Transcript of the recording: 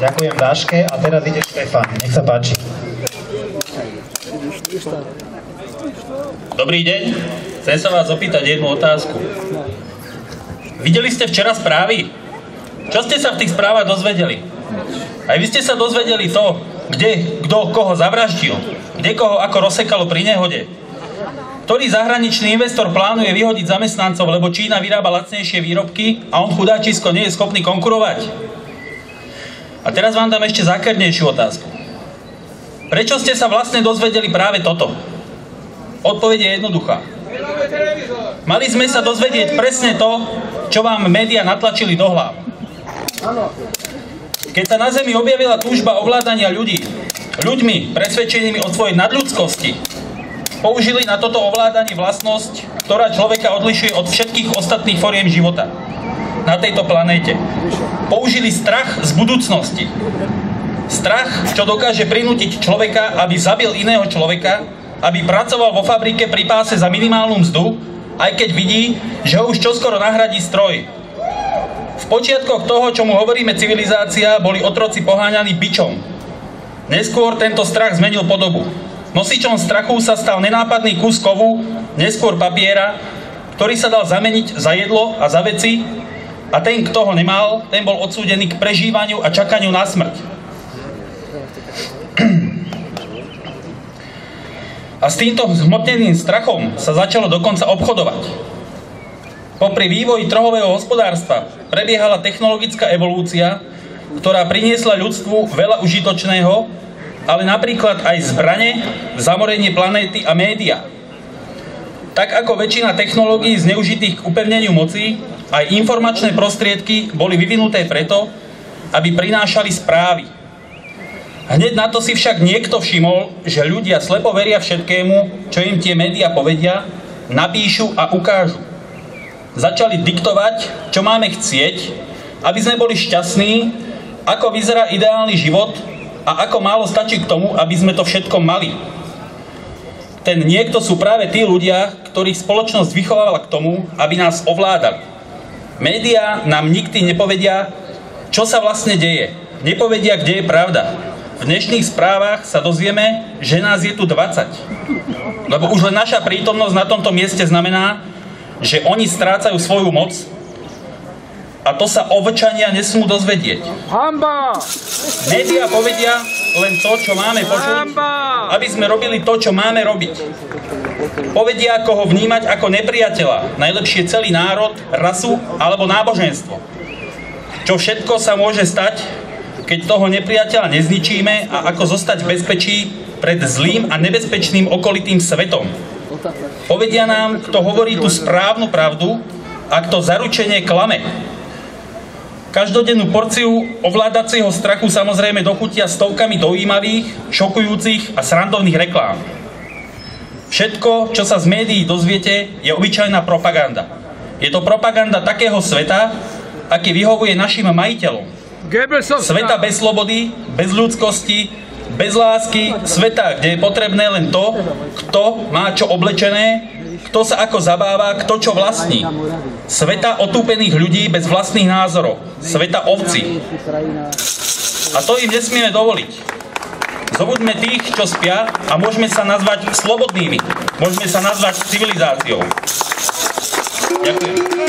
Ďakujem Dáške a teraz ide Štefan. Nech sa páči. Dobrý deň. Chcem sa vás opýtať jednu otázku. Videli ste včera správy? Čo ste sa v tých správach dozvedeli? Aj vy ste sa dozvedeli to, kde kto koho zavraždil, kde koho ako rozsekalo pri nehode. Ktorý zahraničný investor plánuje vyhodiť zamestnancov, lebo Čína vyrába lacnejšie výrobky a on chudáčisko nie je schopný konkurovať? A teraz vám dám ešte zákernejšiu otázku. Prečo ste sa vlastne dozvedeli práve toto? Odpoveď je jednoduchá. Mali sme sa dozvedieť presne to, čo vám médiá natlačili do hlav. Keď sa na Zemi objavila túžba ovládania ľuďmi presvedčenými o svojej nadľudskosti, použili na toto ovládanie vlastnosť, ktorá človeka odlišuje od všetkých ostatných foriem života na tejto planéte. Použili strach z budúcnosti. Strach, čo dokáže prinútiť človeka, aby zabil iného človeka, aby pracoval vo fabrike pri páse za minimálnu mzdu, aj keď vidí, že ho už čoskoro nahradí stroj. V počiatkoch toho, čo mu hovoríme civilizácia, boli otroci poháňaní bičom. Neskôr tento strach zmenil podobu. Nosičom strachu sa stal nenápadný kus kovu, neskôr papiera, ktorý sa dal zameniť za jedlo a za veci, a ten, kto ho nemal, ten bol odsúdený k prežívaniu a čakaniu na smrť. A s týmto zhmotneným strachom sa začalo dokonca obchodovať. Popri vývoji trhového hospodárstva prebiehala technologická evolúcia, ktorá priniesla ľudstvu veľa užitočného, ale napríklad aj zbrane, zamorenie planéty a média. Tak ako väčšina technológií zneužitých k upevneniu moci, aj informačné prostriedky boli vyvinuté preto, aby prinášali správy. Hneď na to si však niekto všimol, že ľudia slepo veria všetkému, čo im tie médiá povedia, napíšu a ukážu. Začali diktovať, čo máme chcieť, aby sme boli šťastní, ako vyzerá ideálny život a ako málo stačí k tomu, aby sme to všetko mali. Ten niekto sú práve tí ľudia, ktorých spoločnosť vychovávala k tomu, aby nás ovládali. Médiá nám nikdy nepovedia, čo sa vlastne deje. Nepovedia, kde je pravda. V dnešných správach sa dozvieme, že nás je tu 20. Lebo už len naša prítomnosť na tomto mieste znamená, že oni strácajú svoju moc a to sa občania nesmú dozvedieť. Hanba! Médiá povedia len to, čo máme počuť, aby sme robili to, čo máme robiť. Povedia, ako ho vnímať ako nepriateľa, najlepšie celý národ, rasu alebo náboženstvo. Čo všetko sa môže stať, keď toho nepriateľa nezničíme a ako zostať v bezpečí pred zlým a nebezpečným okolitým svetom. Povedia nám, kto hovorí tú správnu pravdu a kto zaručenie klame. Každodennú porciu ovládacieho strachu samozrejme dochutia stovkami dojímavých, šokujúcich a srandovných reklám. Všetko, čo sa z médií dozviete, je obyčajná propaganda. Je to propaganda takého sveta, aký vyhovuje našim majiteľom. Sveta bez slobody, bez ľudskosti, bez lásky, sveta, kde je potrebné len to, kto má čo oblečené, kto sa ako zabáva, kto čo vlastní. Sveta otúpených ľudí bez vlastných názorov. Sveta ovcí. A to im nesmieme dovoliť. Zobuďme tých, čo spia a môžeme sa nazvať slobodnými. Môžeme sa nazvať civilizáciou. Ďakujem.